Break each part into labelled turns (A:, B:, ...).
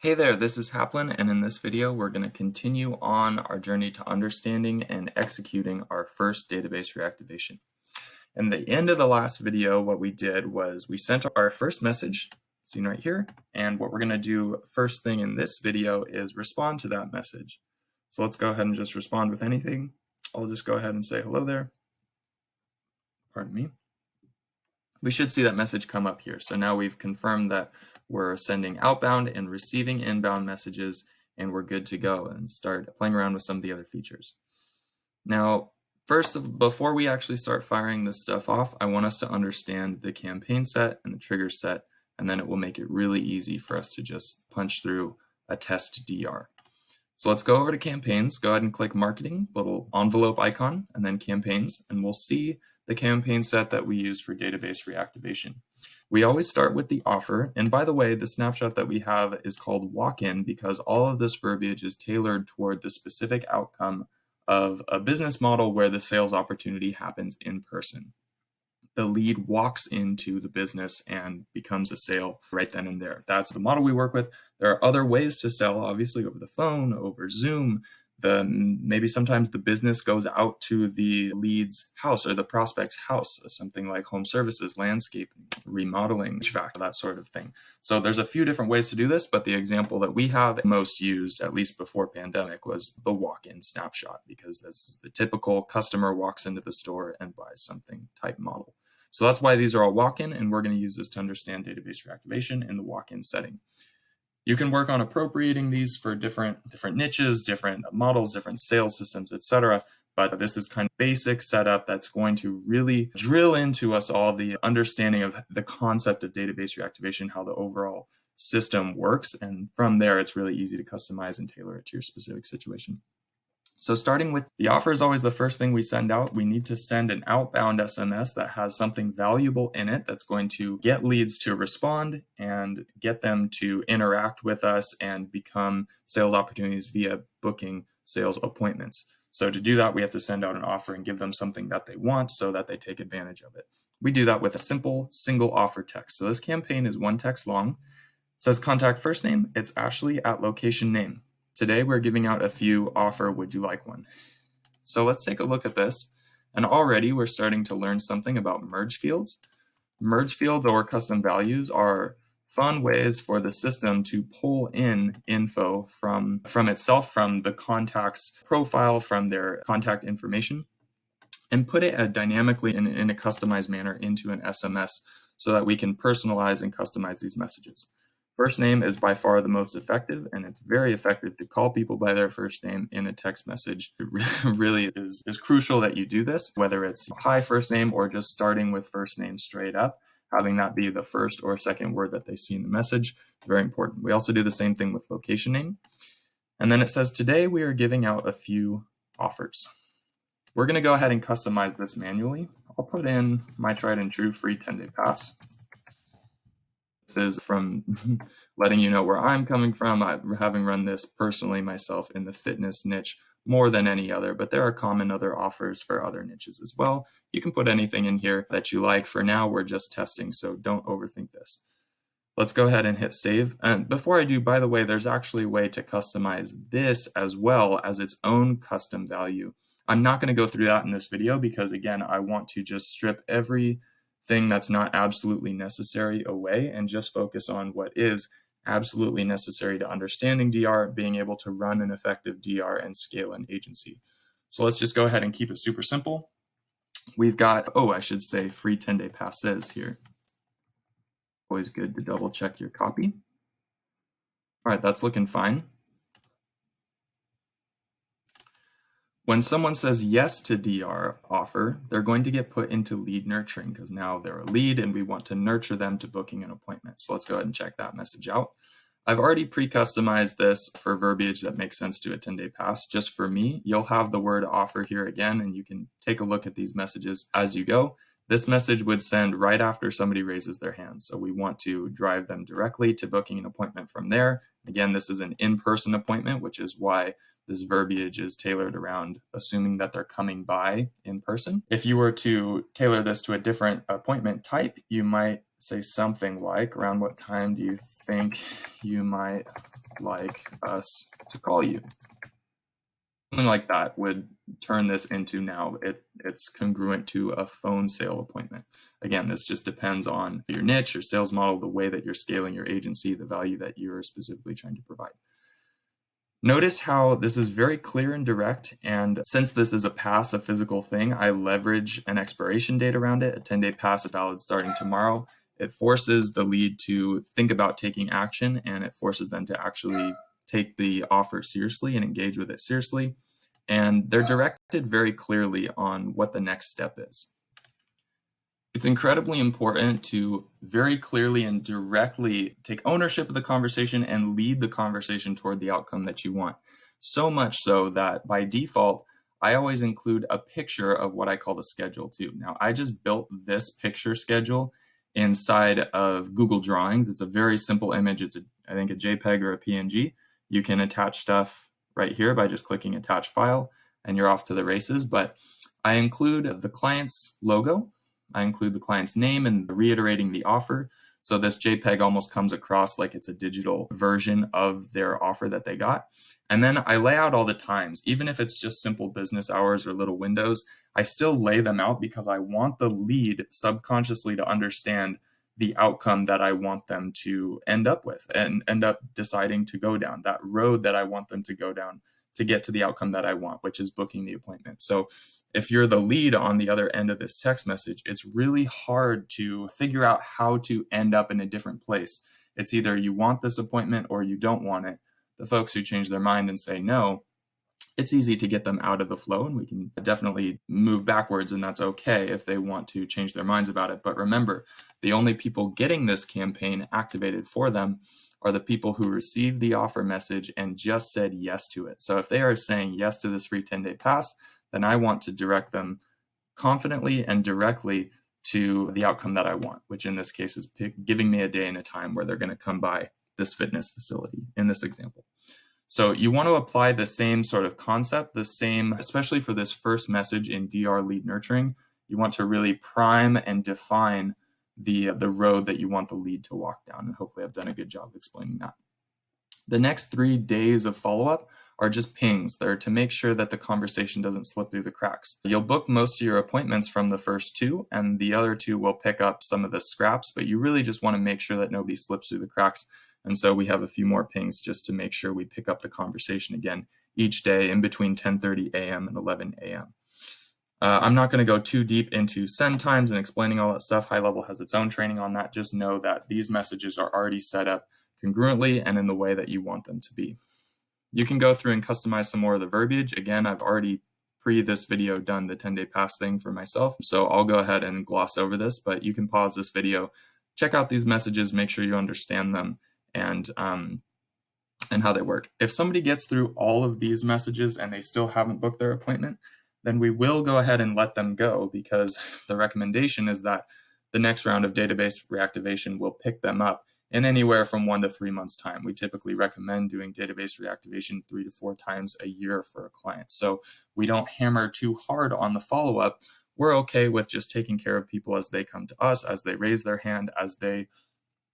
A: Hey there, this is Haplin, and in this video we're going to continue on our journey to understanding and executing our first database reactivation. In the end of the last video, what we did was we sent our first message, seen right here, and what we're going to do first thing in this video is respond to that message. So let's go ahead and just respond with anything. I'll just go ahead and say hello there. Pardon me. We should see that message come up here. So now we've confirmed that we're sending outbound and receiving inbound messages, and we're good to go and start playing around with some of the other features. Now, before we actually start firing this stuff off, I want us to understand the campaign set and the trigger set, and then it will make it really easy for us to just punch through a test DR. So let's go over to campaigns, go ahead and click marketing, little envelope icon, and then campaigns, and we'll see the campaign set that we use for database reactivation. We always start with the offer, and by the way, the snapshot that we have is called walk-in because all of this verbiage is tailored toward the specific outcome of a business model where the sales opportunity happens in person. The lead walks into the business and becomes a sale right then and there. That's the model we work with. There are other ways to sell, obviously over the phone, over Zoom. Maybe sometimes the business goes out to the lead's house or the prospect's house, something like home services, landscaping, remodeling, HVAC, that sort of thing. So there's a few different ways to do this, but the example that we have most used, at least before pandemic, was the walk-in snapshot, because this is the typical customer walks into the store and buys something type model. So that's why these are all walk-in, and we're going to use this to understand database reactivation in the walk-in setting. You can work on appropriating these for different niches, different models, different sales systems, etc. But this is kind of basic setup that's going to really drill into us all the understanding of the concept of database reactivation, how the overall system works. And from there, it's really easy to customize and tailor it to your specific situation. So starting with the offer is always the first thing we send out. We need to send an outbound SMS that has something valuable in it that's going to get leads to respond and get them to interact with us and become sales opportunities via booking sales appointments. So to do that, we have to send out an offer and give them something that they want so that they take advantage of it. We do that with a simple single offer text. So this campaign is one text long. It says contact first name. It's Ashley at location name. Today we're giving out a few offer, would you like one? So let's take a look at this. And already we're starting to learn something about merge fields. Merge fields or custom values are fun ways for the system to pull in info from itself, from the contact's profile, from their contact information, and put it dynamically in a customized manner into an SMS so that we can personalize and customize these messages. First name is by far the most effective, and it's very effective to call people by their first name in a text message. It really is crucial that you do this, whether it's hi first name or just starting with first name straight up, having that be the first or second word that they see in the message. Very important. We also do the same thing with location name. And then it says, today we are giving out a few offers. We're going to go ahead and customize this manually. I'll put in my tried and true free 10-day pass. This is from letting you know where I'm coming from. Having run this personally myself in the fitness niche more than any other, but there are common other offers for other niches as well. You can put anything in here that you like. For now, we're just testing, so don't overthink this. Let's go ahead and hit save. And before I do, by the way, there's actually a way to customize this as well as its own custom value. I'm not going to go through that in this video because, again, I want to just strip everything that's not absolutely necessary away and just focus on what is absolutely necessary to understanding DR, being able to run an effective DR and scale an agency. So let's just go ahead and keep it super simple. We've got, I should say free 10-day passes here. Always good to double check your copy. All right, that's looking fine. When someone says yes to DR offer, they're going to get put into lead nurturing because now they're a lead and we want to nurture them to booking an appointment. So let's go ahead and check that message out. I've already pre-customized this for verbiage that makes sense to a 10-day pass. Just for me, you'll have the word offer here again, and you can take a look at these messages as you go. This message would send right after somebody raises their hand. So we want to drive them directly to booking an appointment from there. Again, this is an in-person appointment, which is why this verbiage is tailored around assuming that they're coming by in person. If you were to tailor this to a different appointment type, you might say something like, around what time do you think you might like us to call you. Something like that would turn this into now it's congruent to a phone sale appointment. Again, this just depends on your niche, your sales model, the way that you're scaling your agency, the value that you're specifically trying to provide. Notice how this is very clear and direct, and since this is a pass, a physical thing, I leverage an expiration date around it. A 10-day pass is valid starting tomorrow. It forces the lead to think about taking action, and it forces them to actually take the offer seriously and engage with it seriously. And they're directed very clearly on what the next step is. It's incredibly important to very clearly and directly take ownership of the conversation and lead the conversation toward the outcome that you want. So much so that by default, I always include a picture of what I call the schedule too. Now, I just built this picture schedule inside of Google Drawings. It's a very simple image. It's I think a JPEG or a PNG. You can attach stuff right here by just clicking attach file and you're off to the races. But I include the client's logo. I include the client's name and reiterating the offer. So this JPEG almost comes across like it's a digital version of their offer that they got. And then I lay out all the times, even if it's just simple business hours or little windows, I still lay them out because I want the lead subconsciously to understand the outcome that I want them to end up with and end up deciding to go down, that road that I want them to go down to get to the outcome that I want, which is booking the appointment. So if you're the lead on the other end of this text message, it's really hard to figure out how to end up in a different place. It's either you want this appointment or you don't want it. The folks who change their mind and say no, it's easy to get them out of the flow, and we can definitely move backwards, and that's okay if they want to change their minds about it. But remember, the only people getting this campaign activated for them are the people who received the offer message and just said yes to it. So if they are saying yes to this free 10-day pass, then I want to direct them confidently and directly to the outcome that I want, which in this case is giving me a day and a time where they're going to come by this fitness facility in this example. So you want to apply the same sort of concept, the same, especially for this first message in DR lead nurturing, you want to really prime and define the road that you want the lead to walk down. And hopefully I've done a good job explaining that. The next 3 days of follow-up are just pings. They're to make sure that the conversation doesn't slip through the cracks. You'll book most of your appointments from the first 2, and the other 2 will pick up some of the scraps, but you really just want to make sure that nobody slips through the cracks. And so we have a few more pings just to make sure we pick up the conversation again each day in between 10:30 a.m. and 11 a.m. I'm not going to go too deep into send times and explaining all that stuff. GoHighLevel has its own training on that. Just know that these messages are already set up congruently and in the way that you want them to be. You can go through and customize some more of the verbiage. Again, I've already this video done the 10-day pass thing for myself, so I'll go ahead and gloss over this, but you can pause this video, check out these messages, make sure you understand them and how they work. If somebody gets through all of these messages and they still haven't booked their appointment, then we will go ahead and let them go, because the recommendation is that the next round of database reactivation will pick them up in anywhere from 1 to 3 months' time. We typically recommend doing database reactivation 3 to 4 times a year for a client. So we don't hammer too hard on the follow-up. We're okay with just taking care of people as they come to us, as they raise their hand, as they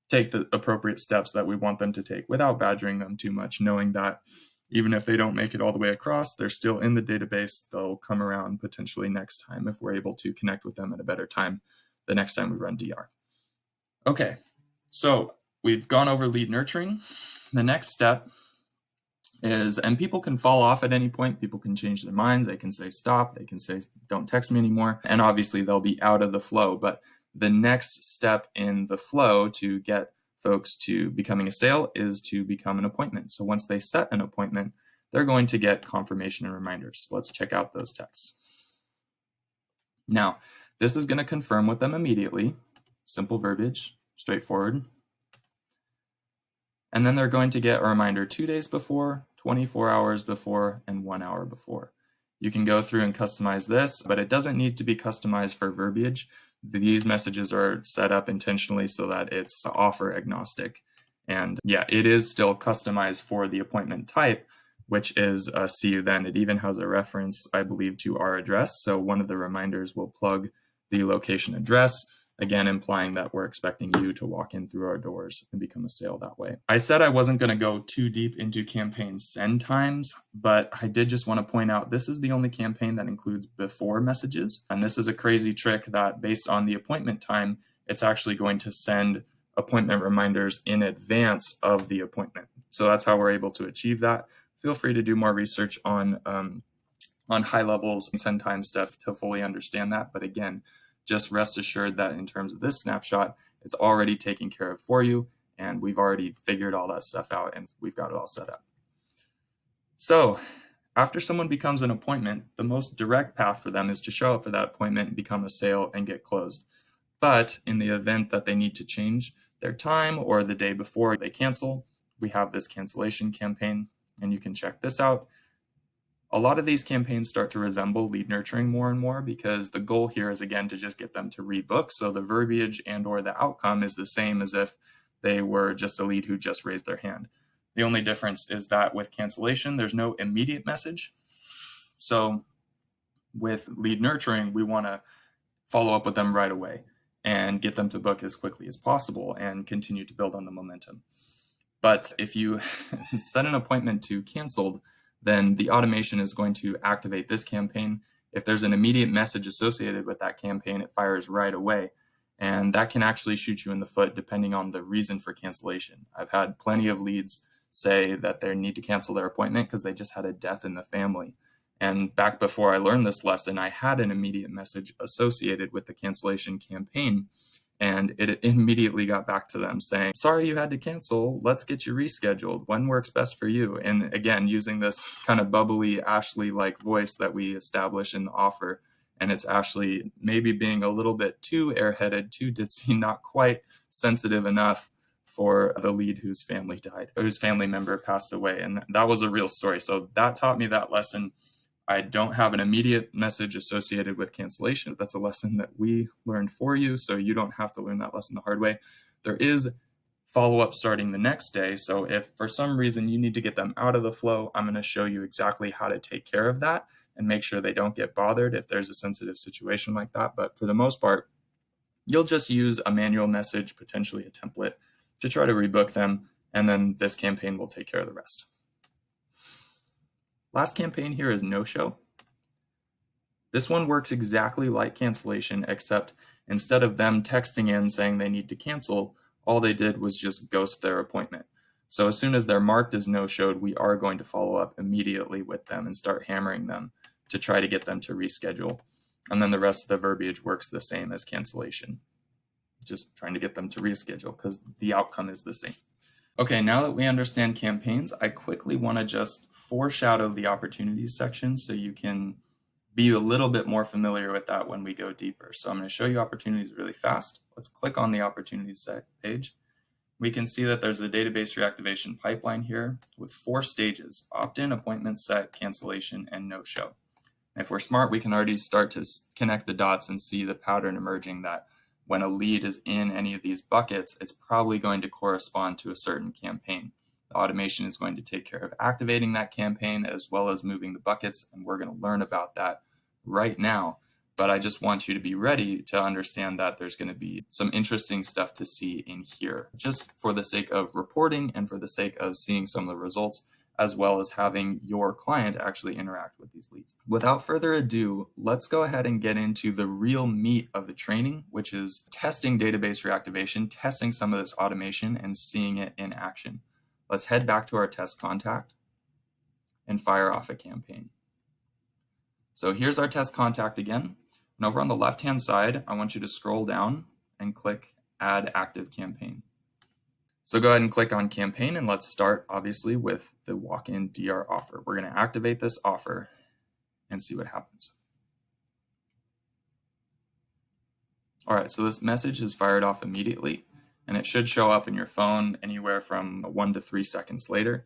A: take the appropriate steps that we want them to take without badgering them too much, knowing that even if they don't make it all the way across, they're still in the database. They'll come around potentially next time if we're able to connect with them at a better time the next time we run DR. Okay, so we've gone over lead nurturing. The next step is, and people can fall off at any point, people can change their minds, they can say stop, they can say don't text me anymore, and obviously they'll be out of the flow. But the next step in the flow to get folks to becoming a sale is to become an appointment. So once they set an appointment, they're going to get confirmation and reminders. Let's check out those texts. Now, this is going to confirm with them immediately. Simple verbiage, straightforward. And then they're going to get a reminder 2 days before, 24 hours before, and 1 hour before. You can go through and customize this, but it doesn't need to be customized for verbiage. These messages are set up intentionally so that it's offer agnostic. And yeah, it is still customized for the appointment type, which is see you then. It even has a reference, I believe, to our address. So one of the reminders will plug the location address. again implying that we're expecting you to walk in through our doors and become a sale that way. I said I wasn't going to go too deep into campaign send times, but I did just want to point out this is the only campaign that includes before messages, and this is a crazy trick that based on the appointment time, it's actually going to send appointment reminders in advance of the appointment. So that's how we're able to achieve that. Feel free to do more research on high levels and send time stuff to fully understand that. But again, just rest assured that in terms of this snapshot, it's already taken care of for you, and we've already figured all that stuff out and we've got it all set up. So after someone becomes an appointment, the most direct path for them is to show up for that appointment and become a sale and get closed. But in the event that they need to change their time or the day before they cancel, we have this cancellation campaign, and you can check this out. A lot of these campaigns start to resemble lead nurturing more and more because the goal here is, again, to just get them to rebook. So the verbiage and or the outcome is the same as if they were just a lead who just raised their hand. The only difference is that with cancellation, there's no immediate message. So with lead nurturing, we want to follow up with them right away and get them to book as quickly as possible and continue to build on the momentum. But if you set an appointment to canceled, then the automation is going to activate this campaign. If there's an immediate message associated with that campaign, it fires right away. And that can actually shoot you in the foot depending on the reason for cancellation. I've had plenty of leads say that they need to cancel their appointment because they just had a death in the family. And back before I learned this lesson, I had an immediate message associated with the cancellation campaign. And it immediately got back to them saying, sorry you had to cancel, let's get you rescheduled, when works best for you. And again, using this kind of bubbly Ashley-like voice that we establish in the offer. And it's Ashley maybe being a little bit too airheaded, too ditzy, not quite sensitive enough for the lead whose family died, or whose family member passed away. And that was a real story. So that taught me that lesson. I don't have an immediate message associated with cancellation. That's a lesson that we learned for you, so you don't have to learn that lesson the hard way. There is follow-up starting the next day, so if for some reason you need to get them out of the flow, I'm going to show you exactly how to take care of that and make sure they don't get bothered if there's a sensitive situation like that. But for the most part, you'll just use a manual message, potentially a template, to try to rebook them, and then this campaign will take care of the rest. Last campaign here is no-show. This one works exactly like cancellation, except instead of them texting in saying they need to cancel, all they did was just ghost their appointment. So as soon as they're marked as no-showed, we are going to follow up immediately with them and start hammering them to try to get them to reschedule. And then the rest of the verbiage works the same as cancellation, just trying to get them to reschedule because the outcome is the same. Okay, now that we understand campaigns, I quickly want to just foreshadow the opportunities section so you can be a little bit more familiar with that when we go deeper. So I'm going to show you opportunities really fast. Let's click on the opportunities page. We can see that there's a database reactivation pipeline here with 4 stages: opt-in, appointment set, cancellation, and no-show. If we're smart, we can already start to connect the dots and see the pattern emerging that when a lead is in any of these buckets, it's probably going to correspond to a certain campaign. The automation is going to take care of activating that campaign as well as moving the buckets, and we're going to learn about that right now. But I just want you to be ready to understand that there's going to be some interesting stuff to see in here, just for the sake of reporting and for the sake of seeing some of the results, as well as having your client actually interact with these leads. Without further ado, let's go ahead and get into the real meat of the training, which is testing database reactivation, testing some of this automation, and seeing it in action. Let's head back to our test contact and fire off a campaign. So here's our test contact again. And over on the left-hand side, I want you to scroll down and click Add Active Campaign. So go ahead and click on Campaign, and let's start, obviously, with the walk-in DR offer. We're going to activate this offer and see what happens. All right, so this message is fired off immediately, and it should show up in your phone anywhere from 1 to 3 seconds later.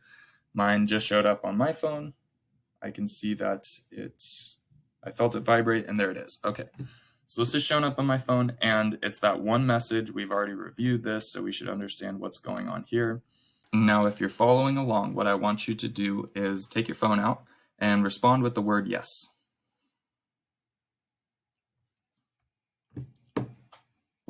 A: Mine just showed up on my phone. I can see that I felt it vibrate, and there it is. Okay, so this is showing up on my phone, and it's that one message. We've already reviewed this, so we should understand what's going on here. Now, if you're following along, what I want you to do is take your phone out and respond with the word yes.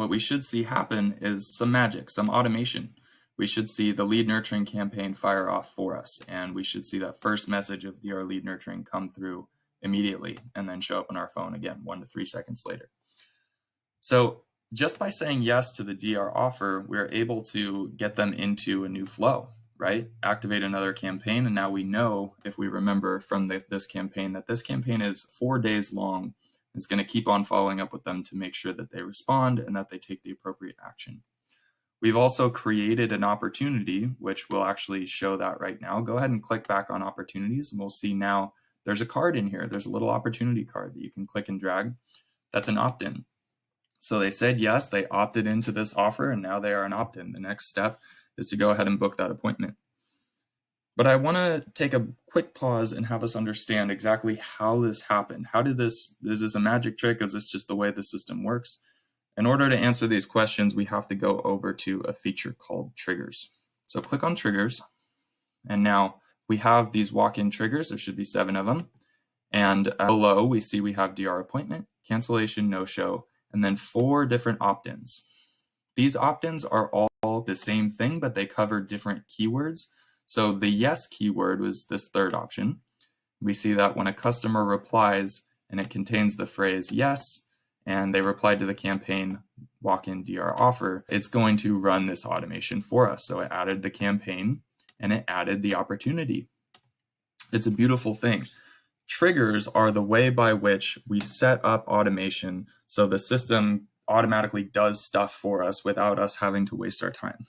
A: what we should see happen is some magic, some automation. We should see the lead nurturing campaign fire off for us, and we should see that first message of DR lead nurturing come through immediately and then show up on our phone again 1 to 3 seconds later. So just by saying yes to the DR offer, we're able to get them into a new flow, right? Activate another campaign, and now we know, if we remember from this campaign, that this campaign is 4 days long. It's going to keep on following up with them to make sure that they respond and that they take the appropriate action. We've also created an opportunity, which will actually show that right now. Go ahead and click back on opportunities, and we'll see now there's a card in here. There's a little opportunity card that you can click and drag. That's an opt-in. So they said yes, they opted into this offer, and now they are an opt-in. The next step is to go ahead and book that appointment. But I want to take a quick pause and have us understand exactly how this happened. How did this, is this a magic trick? Is this just the way the system works? In order to answer these questions, we have to go over to a feature called triggers. So click on triggers, and now we have these walk-in triggers. There should be 7 of them. And below, we see we have DR appointment, cancellation, no-show, and then 4 different opt-ins. These opt-ins are all the same thing, but they cover different keywords. So the yes keyword was this third option. We see that when a customer replies and it contains the phrase yes, and they replied to the campaign walk-in DR offer, it's going to run this automation for us. So it added the campaign and it added the opportunity. It's a beautiful thing. Triggers are the way by which we set up automation so the system automatically does stuff for us without us having to waste our time.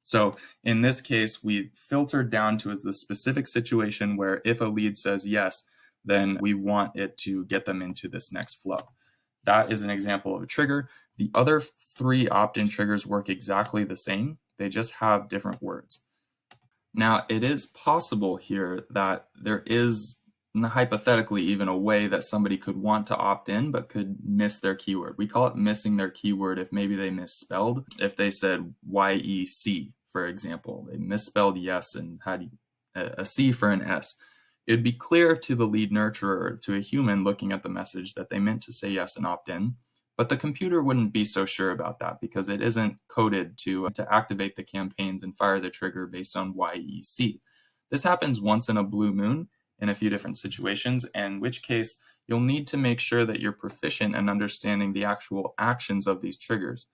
A: So in this case, we filtered down to the specific situation where if a lead says yes, then we want it to get them into this next flow. That is an example of a trigger. The other 3 opt-in triggers work exactly the same. They just have different words. Now, it is possible here that there is hypothetically even a way that somebody could want to opt in but could miss their keyword. We call it missing their keyword if maybe they misspelled. If they said YEC, for example, they misspelled yes and had a C for an S. It would be clear to the lead nurturer, to a human looking at the message, that they meant to say yes and opt in, but the computer wouldn't be so sure about that because it isn't coded to activate the campaigns and fire the trigger based on YEC. This happens once in a blue moon in a few different situations, in which case you'll need to make sure that you're proficient in understanding the actual actions of these triggers.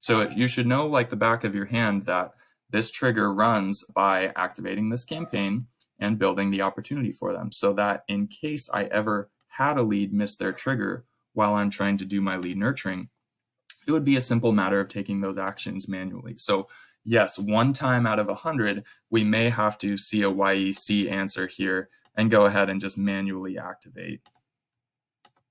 A: So you should know, like the back of your hand, that this trigger runs by activating this campaign and building the opportunity for them, so that in case I ever had a lead miss their trigger while I'm trying to do my lead nurturing, it would be a simple matter of taking those actions manually. So yes, 1 time out of 100, we may have to see a YEC answer here and go ahead and just manually activate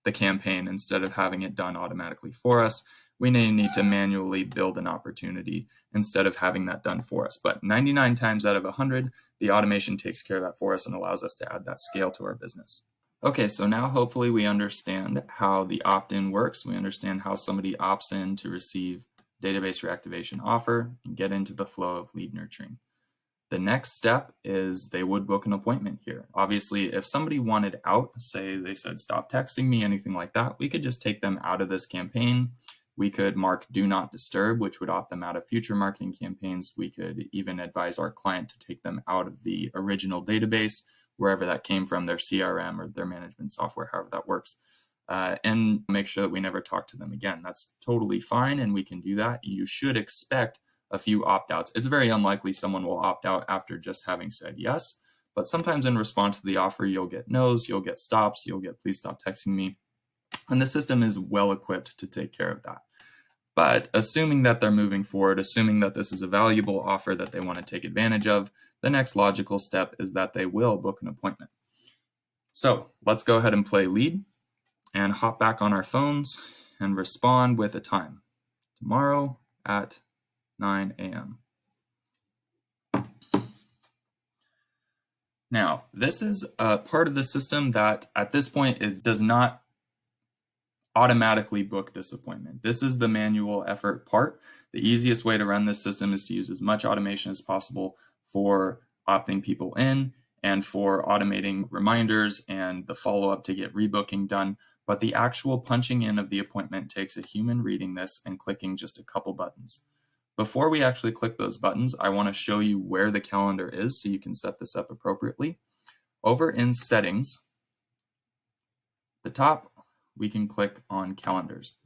A: the campaign instead of having it done automatically for us. We may need to manually build an opportunity instead of having that done for us. But 99 times out of 100, the automation takes care of that for us and allows us to add that scale to our business. Okay, so now hopefully we understand how the opt-in works. We understand how somebody opts in to receive database reactivation offer and get into the flow of lead nurturing. The next step is they would book an appointment here. Obviously, if somebody wanted out, say they said, stop texting me, anything like that, we could just take them out of this campaign. We could mark do not disturb, which would opt them out of future marketing campaigns. We could even advise our client to take them out of the original database, wherever that came from, their CRM or their management software, however that works, and make sure that we never talk to them again. That's totally fine, and we can do that. You should expect a few opt-outs. It's very unlikely someone will opt out after just having said yes, but sometimes in response to the offer, you'll get no's, you'll get stops, you'll get please stop texting me, and the system is well equipped to take care of that. But assuming that they're moving forward, assuming that this is a valuable offer that they want to take advantage of, the next logical step is that they will book an appointment. So let's go ahead and play lead and hop back on our phones and respond with a time. Tomorrow at 9 a.m. Now, this is a part of the system that at this point, it does not automatically book this appointment. This is the manual effort part. The easiest way to run this system is to use as much automation as possible for opting people in and for automating reminders and the follow-up to get rebooking done. but the actual punching in of the appointment takes a human reading this and clicking just a couple buttons. Before we actually click those buttons, I want to show you where the calendar is so you can set this up appropriately. Over in Settings, the top, we can click on Calendars.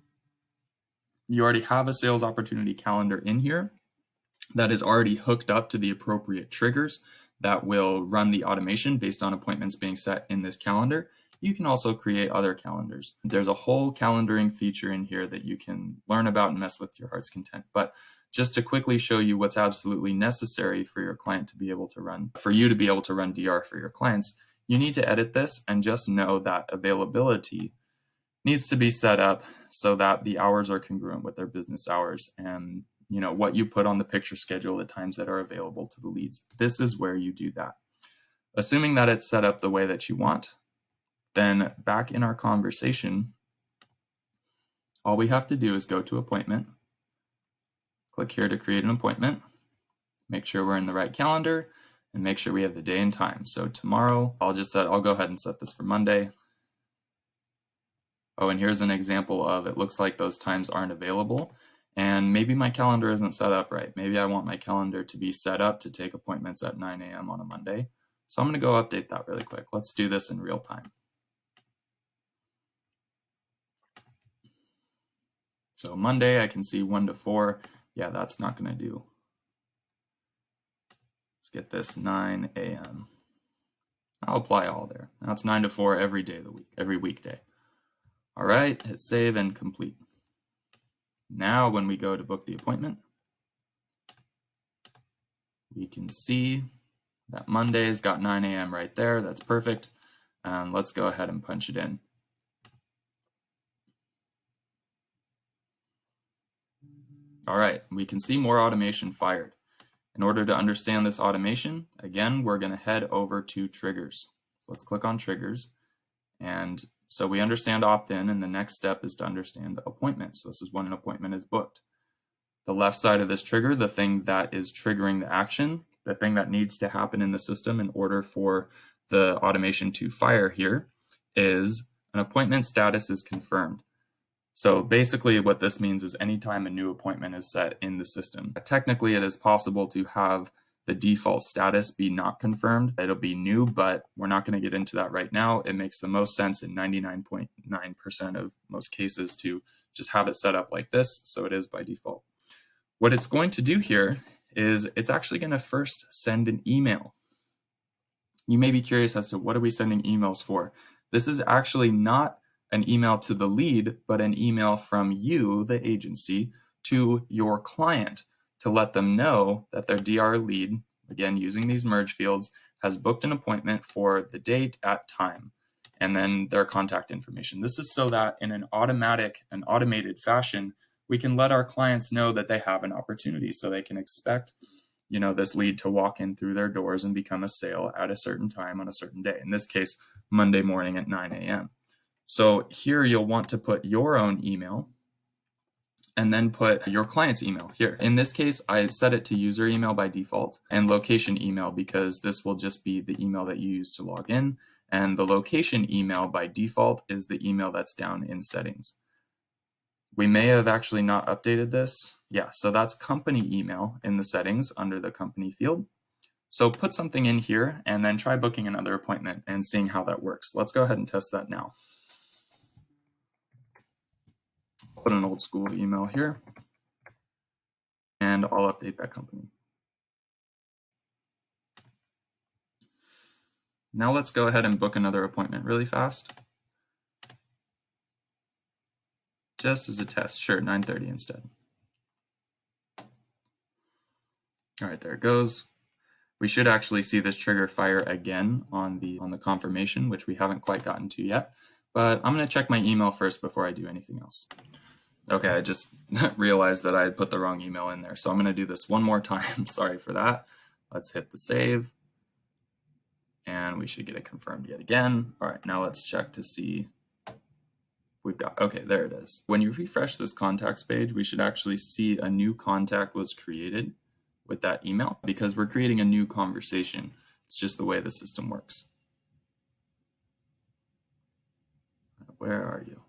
A: You already have a sales opportunity calendar in here that is already hooked up to the appropriate triggers that will run the automation based on appointments being set in this calendar. You can also create other calendars. There's a whole calendaring feature in here that you can learn about and mess with your heart's content. But just to quickly show you what's absolutely necessary for your client to be able to run, for you to be able to run DR for your clients, you need to edit this and just know that availability needs to be set up so that the hours are congruent with their business hours and what you put on the picture schedule, the times that are available to the leads. This is where you do that. Assuming that it's set up the way that you want, then back in our conversation, all we have to do is go to appointment, click here to create an appointment, make sure we're in the right calendar, and make sure we have the day and time. So tomorrow, I'll go ahead and set this for Monday. Oh, and here's an example of it looks like those times aren't available. And maybe my calendar isn't set up right. Maybe I want my calendar to be set up to take appointments at 9 a.m. on a Monday. So I'm going to go update that really quick. Let's do this in real time. So Monday, I can see 1 to 4. Yeah, that's not going to do. Let's get this 9 a.m. I'll apply all there. Now it's 9 to 4 every day of the week, every weekday. All right, hit save and complete. Now when we go to book the appointment, we can see that Monday's got 9 a.m. right there. That's perfect. Let's go ahead and punch it in. All right, we can see more automation fired. In order to understand this automation, again, we're going to head over to triggers. So let's click on triggers. And so we understand opt-in, and the next step is to understand appointment. So this is when an appointment is booked. The left side of this trigger, the thing that is triggering the action, the thing that needs to happen in the system in order for the automation to fire here, is an appointment status is confirmed. So basically what this means is anytime a new appointment is set in the system, technically it is possible to have the default status be not confirmed. It'll be new, but we're not going to get into that right now. It makes the most sense in 99.9% of most cases to just have it set up like this, so it is by default. What it's going to do here is it's actually going to first send an email. You may be curious as to what are we sending emails for? This is actually not an email to the lead, but an email from you, the agency, to your client to let them know that their DR lead, again using these merge fields, has booked an appointment for the date at time, and then their contact information. This is so that in an automated fashion, we can let our clients know that they have an opportunity, so they can expect this lead to walk in through their doors and become a sale at a certain time on a certain day. In this case, Monday morning at 9 a.m. So here you'll want to put your own email and then put your client's email here. In this case, I set it to user email by default and location email because this will just be the email that you use to log in. And the location email by default is the email that's down in settings. We may have actually not updated this. Yeah, so that's company email in the settings under the company field. So put something in here and then try booking another appointment and seeing how that works. Let's go ahead and test that now. Put an old school email here and I'll update that company. Now let's go ahead and book another appointment really fast. Just as a test, sure, 9:30 instead. All right, there it goes. We should actually see this trigger fire again on the confirmation, which we haven't quite gotten to yet. But I'm going to check my email first before I do anything else. Okay, I just realized that I had put the wrong email in there. So I'm going to do this one more time. Sorry for that. Let's hit the save. And we should get it confirmed yet again. All right, now let's check to see if we've got, okay, there it is. When you refresh this contacts page, we should actually see a new contact was created with that email because we're creating a new conversation. It's just the way the system works. Where are you?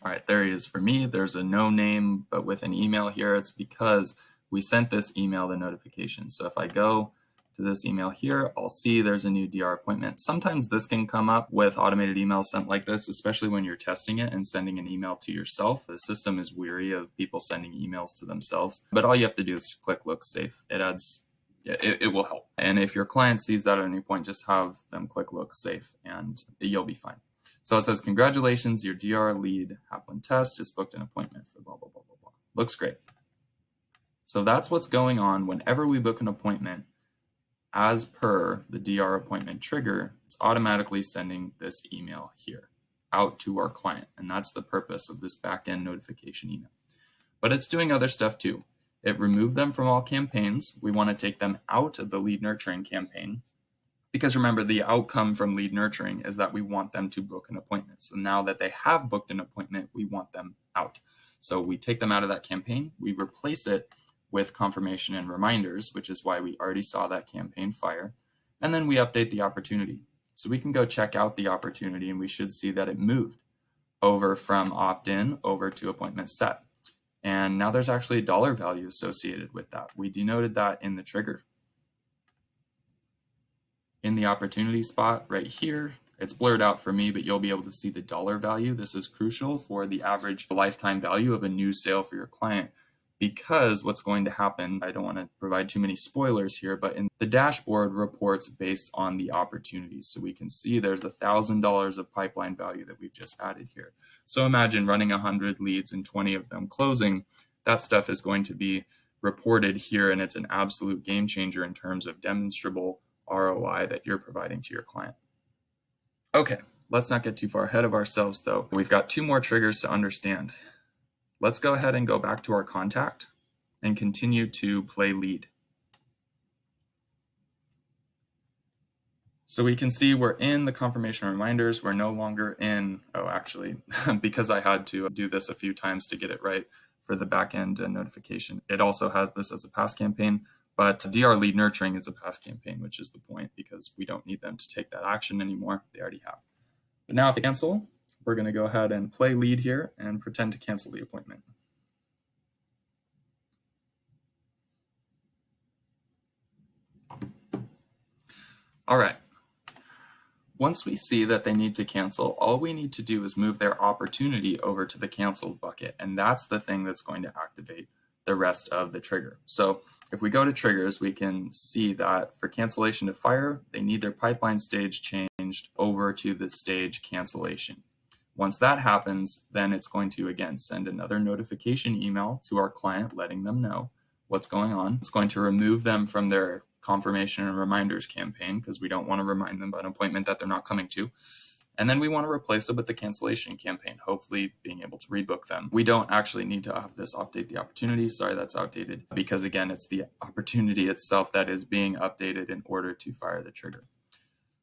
A: All right, there he is. For me, there's a no name, but with an email here, it's because we sent this email the notification. So if I go to this email here, I'll see there's a new DR appointment. Sometimes this can come up with automated emails sent like this, especially when you're testing it and sending an email to yourself. The system is weary of people sending emails to themselves, but all you have to do is click look safe. It will help. And if your client sees that at any point, just have them click look safe and you'll be fine. So it says, congratulations, your DR lead Haplin test just booked an appointment for blah, blah, blah, blah, blah. Looks great. So that's what's going on whenever we book an appointment. As per the DR appointment trigger, it's automatically sending this email here out to our client. And that's the purpose of this backend notification email. But it's doing other stuff too. It removed them from all campaigns. We want to take them out of the lead nurturing campaign. Because remember, the outcome from lead nurturing is that we want them to book an appointment. So now that they have booked an appointment, we want them out. So we take them out of that campaign, we replace it with confirmation and reminders, which is why we already saw that campaign fire. And then we update the opportunity. So we can go check out the opportunity and we should see that it moved over from opt-in over to appointment set. And now there's actually a dollar value associated with that. We denoted that in the trigger. In the opportunity spot right here, it's blurred out for me, but you'll be able to see the dollar value. This is crucial for the average lifetime value of a new sale for your client, because what's going to happen, I don't want to provide too many spoilers here, but in the dashboard reports based on the opportunities. So we can see there's $1,000 of pipeline value that we've just added here. So imagine running 100 leads and 20 of them closing. That stuff is going to be reported here, and it's an absolute game changer in terms of demonstrable ROI that you're providing to your client. Okay, let's not get too far ahead of ourselves though. We've got 2 more triggers to understand. Let's go ahead and go back to our contact and continue to play lead. So we can see we're in the confirmation reminders. We're no longer in, oh, actually, because I had to do this a few times to get it right for the backend notification. It also has this as a past campaign. But DR lead nurturing is a past campaign, which is the point, because we don't need them to take that action anymore. They already have. But now if they cancel, we're going to go ahead and play lead here and pretend to cancel the appointment. All right. Once we see that they need to cancel, all we need to do is move their opportunity over to the canceled bucket. And that's the thing that's going to activate the rest of the trigger. So if we go to triggers, we can see that for cancellation to fire, they need their pipeline stage changed over to the stage cancellation. Once that happens, then it's going to, again, send another notification email to our client letting them know what's going on. It's going to remove them from their confirmation and reminders campaign because we don't want to remind them about an appointment that they're not coming to. And then we want to replace it with the cancellation campaign, hopefully being able to rebook them. We don't actually need to have this update the opportunity. Sorry, that's outdated, because again, it's the opportunity itself that is being updated in order to fire the trigger.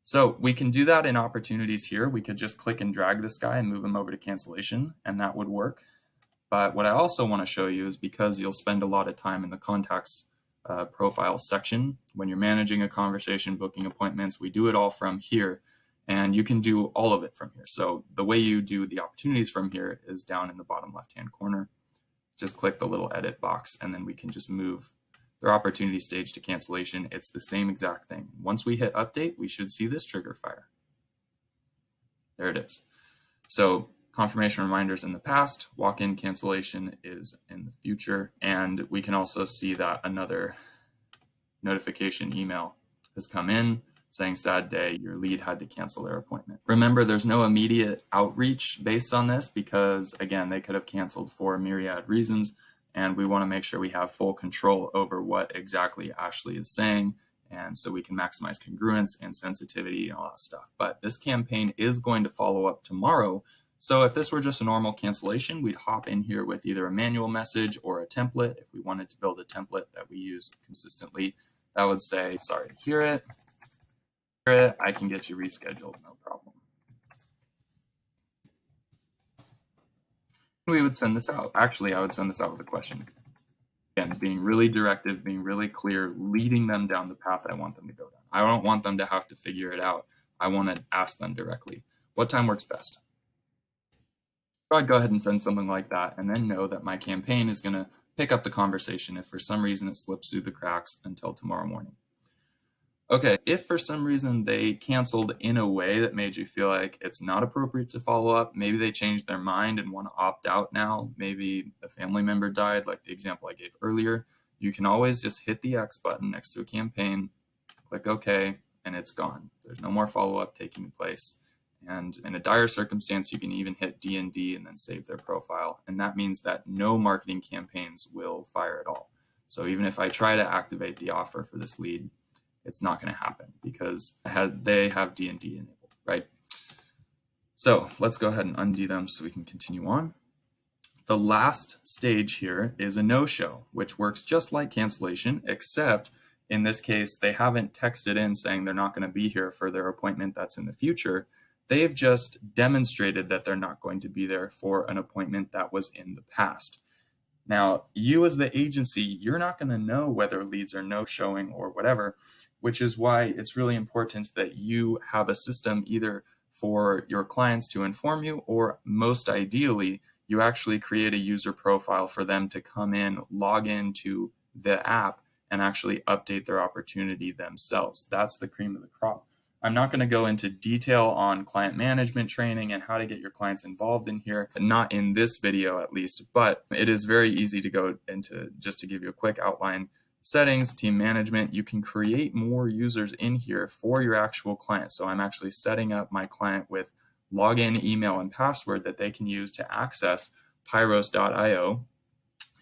A: So we can do that in opportunities here. We could just click and drag this guy and move him over to cancellation, and that would work. But what I also want to show you is, because you'll spend a lot of time in the contacts profile section when you're managing a conversation, booking appointments, we do it all from here. And you can do all of it from here. So the way you do the opportunities from here is down in the bottom left-hand corner. Just click the little edit box, and then we can just move their opportunity stage to cancellation. It's the same exact thing. Once we hit update, we should see this trigger fire. There it is. So confirmation reminders in the past, walk-in cancellation is in the future. And we can also see that another notification email has come in saying, sad day, your lead had to cancel their appointment. Remember, there's no immediate outreach based on this because, again, they could have canceled for myriad reasons, and we want to make sure we have full control over what exactly Ashley is saying, and so we can maximize congruence and sensitivity and all that stuff. But this campaign is going to follow up tomorrow, so if this were just a normal cancellation, we'd hop in here with either a manual message or a template. If we wanted to build a template that we use consistently, that would say, sorry to hear it. I can get you rescheduled, no problem. We would send this out. Actually, I would send this out with a question. Again, being really directive, being really clear, leading them down the path I want them to go down. I don't want them to have to figure it out. I want to ask them directly, what time works best? I'd go ahead and send something like that and then know that my campaign is going to pick up the conversation if for some reason it slips through the cracks until tomorrow morning. Okay, if for some reason they canceled in a way that made you feel like it's not appropriate to follow up, maybe they changed their mind and want to opt out now, maybe a family member died, like the example I gave earlier, you can always just hit the X button next to a campaign, click OK, and it's gone. There's no more follow-up taking place. And in a dire circumstance, you can even hit D&D and then save their profile. And that means that no marketing campaigns will fire at all. So even if I try to activate the offer for this lead, it's not going to happen because they have D&D enabled, right? So let's go ahead and undo them so we can continue on. The last stage here is a no-show, which works just like cancellation, except in this case, they haven't texted in saying they're not going to be here for their appointment that's in the future. They've just demonstrated that they're not going to be there for an appointment that was in the past. Now, you as the agency, you're not going to know whether leads are no-showing or whatever, which is why it's really important that you have a system either for your clients to inform you, or most ideally, you actually create a user profile for them to come in, log into the app, and actually update their opportunity themselves. That's the cream of the crop. I'm not going to go into detail on client management training and how to get your clients involved in here, not in this video at least, but it is very easy to go into, just to give you a quick outline, settings, team management. You can create more users in here for your actual client. So I'm actually setting up my client with login, email, and password that they can use to access pyros.io.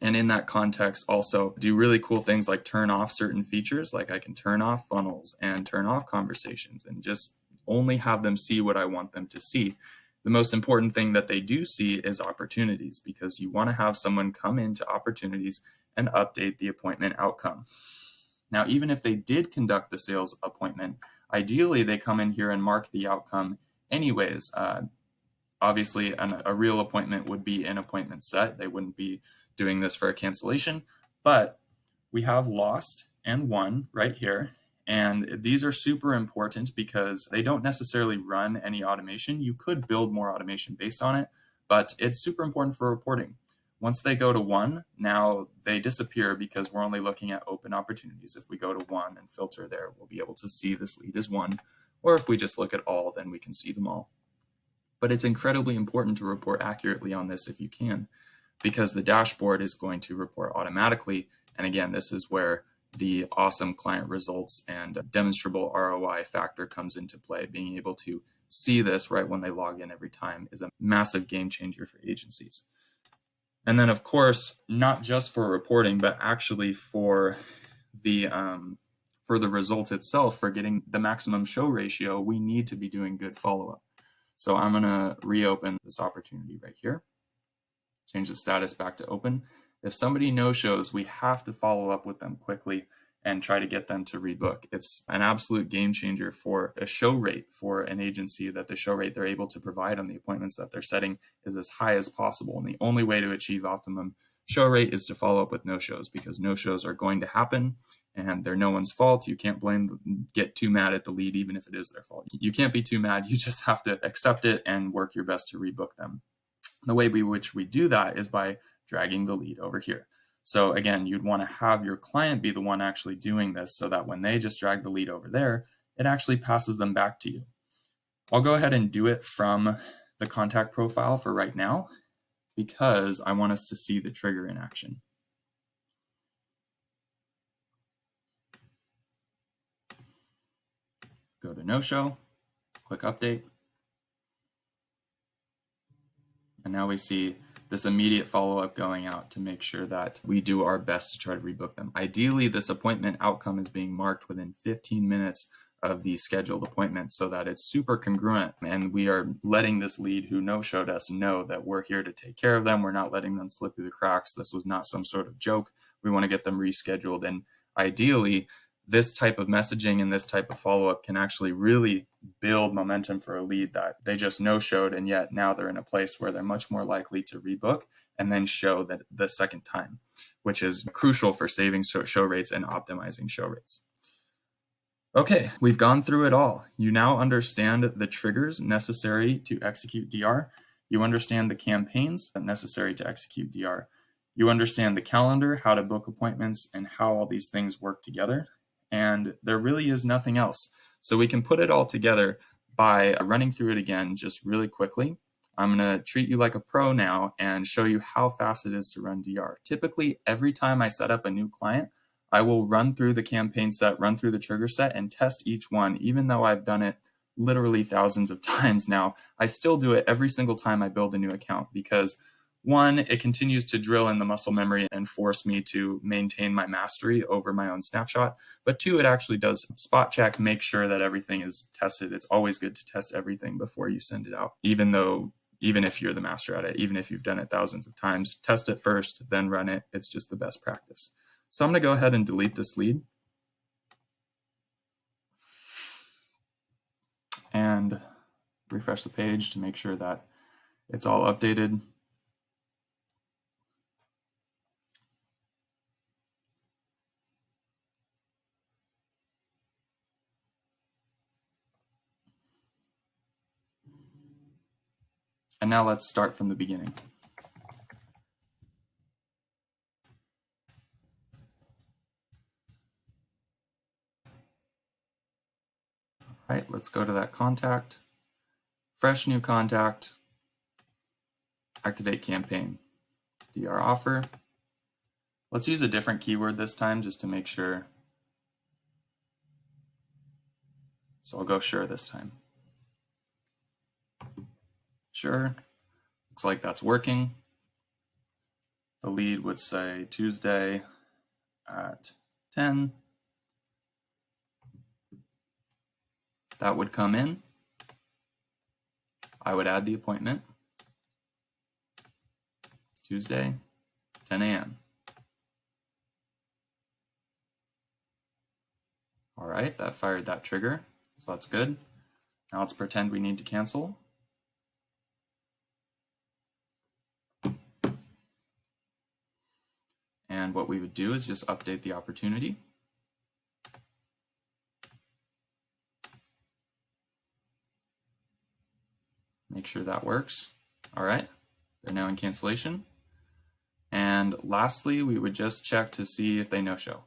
A: And in that context, also do really cool things like turn off certain features, like I can turn off funnels and turn off conversations and just only have them see what I want them to see. The most important thing that they do see is opportunities, because you want to have someone come into opportunities and update the appointment outcome. Now, even if they did conduct the sales appointment, ideally they come in here and mark the outcome anyways. Obviously, a real appointment would be an appointment set. They wouldn't be doing this for a cancellation, but we have lost and won right here. And these are super important because they don't necessarily run any automation. You could build more automation based on it, but it's super important for reporting. Once they go to 1, now they disappear because we're only looking at open opportunities. If we go to 1 and filter there, we'll be able to see this lead as 1. Or if we just look at all, then we can see them all. But it's incredibly important to report accurately on this if you can, because the dashboard is going to report automatically. And again, this is where the awesome client results and demonstrable ROI factor comes into play. Being able to see this right when they log in every time is a massive game changer for agencies. And then, of course, not just for reporting, but actually for the results itself, for getting the maximum show ratio, we need to be doing good follow-up. So I'm going to reopen this opportunity right here, change the status back to open. If somebody no-shows, we have to follow up with them quickly and try to get them to rebook. It's an absolute game changer for a show rate for an agency, that the show rate they're able to provide on the appointments that they're setting is as high as possible. And the only way to achieve optimum show rate is to follow up with no-shows, because no-shows are going to happen and they're no one's fault. You can't get too mad at the lead, even if it is their fault. You can't be too mad. You just have to accept it and work your best to rebook them. The way in which we do that is by dragging the lead over here. So again, you'd want to have your client be the one actually doing this, so that when they just drag the lead over there, it actually passes them back to you. I'll go ahead and do it from the contact profile for right now, because I want us to see the trigger in action. Go to no-show, click update. And now we see this immediate follow-up going out to make sure that we do our best to try to rebook them. Ideally, this appointment outcome is being marked within 15 minutes of the scheduled appointment, so that it's super congruent, and we are letting this lead who no-showed us know that we're here to take care of them. We're not letting them slip through the cracks. This was not some sort of joke. We want to get them rescheduled. And ideally, this type of messaging and this type of follow-up can actually really build momentum for a lead that they just no-showed, and yet now they're in a place where they're much more likely to rebook and then show that the second time, which is crucial for saving show rates and optimizing show rates. Okay, we've gone through it all. You now understand the triggers necessary to execute DR. You understand the campaigns necessary to execute DR. You understand the calendar, how to book appointments, and how all these things work together. And there really is nothing else. So we can put it all together by running through it again just really quickly. I'm going to treat you like a pro now and show you how fast it is to run DR. Typically, every time I set up a new client, I will run through the campaign set, run through the trigger set, and test each one. Even though I've done it literally thousands of times now, I still do it every single time I build a new account because one, it continues to drill in the muscle memory and force me to maintain my mastery over my own snapshot. But two, it actually does spot check, make sure that everything is tested. It's always good to test everything before you send it out, even if you're the master at it, even if you've done it thousands of times, test it first, then run it. It's just the best practice. So I'm going to go ahead and delete this lead and refresh the page to make sure that it's all updated. And now let's start from the beginning. All right, let's go to that contact, fresh new contact, activate campaign, DR offer. Let's use a different keyword this time just to make sure. So I'll go sure this time. Sure, looks like that's working. The lead would say Tuesday at 10. That would come in. I would add the appointment. Tuesday, 10 a.m. All right, that fired that trigger, so that's good. Now let's pretend we need to cancel. And what we would do is just update the opportunity. Make sure that works. All right, they're now in cancellation. And lastly, we would just check to see if they no-show.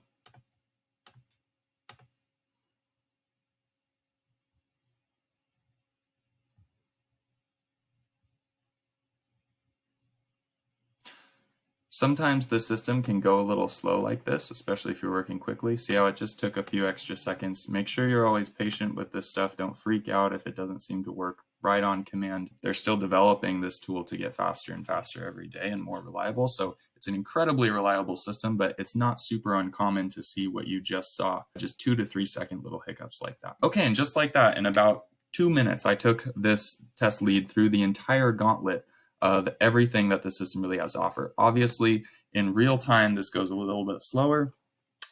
A: Sometimes the system can go a little slow like this, especially if you're working quickly. See how it just took a few extra seconds. Make sure you're always patient with this stuff. Don't freak out if it doesn't seem to work right on command. They're still developing this tool to get faster and faster every day and more reliable. So it's an incredibly reliable system, but it's not super uncommon to see what you just saw, just 2 to 3 second little hiccups like that. Okay, and just like that, in about 2 minutes, I took this test lead through the entire gauntlet of everything that the system really has to offer. Obviously, in real time, this goes a little bit slower,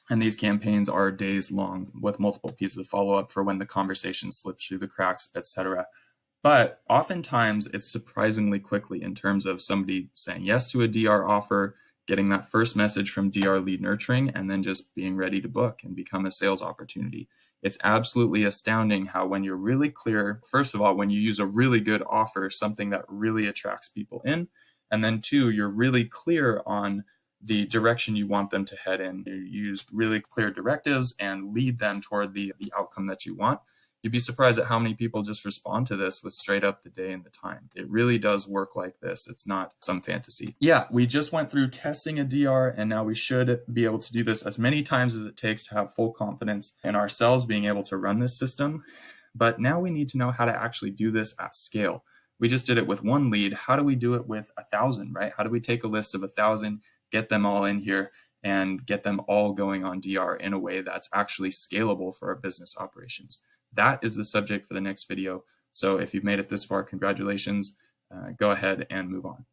A: and these campaigns are days long with multiple pieces of follow-up for when the conversation slips through the cracks, etc. But oftentimes, it's surprisingly quickly in terms of somebody saying yes to a DR offer, getting that first message from DR lead nurturing, and then just being ready to book and become a sales opportunity. It's absolutely astounding how when you're really clear, first of all, when you use a really good offer, something that really attracts people in, and then two, you're really clear on the direction you want them to head in. You use really clear directives and lead them toward the outcome that you want. You'd be surprised at how many people just respond to this with straight up the day and the time. It really does work like this. It's not some fantasy. Yeah, we just went through testing a DR, and now we should be able to do this as many times as it takes to have full confidence in ourselves being able to run this system. But now we need to know how to actually do this at scale. We just did it with one lead. How do we do it with 1,000, right? How do we take a list of 1,000, get them all in here, and get them all going on DR in a way that's actually scalable for our business operations? That is the subject for the next video. So if you've made it this far, congratulations. Go ahead and move on.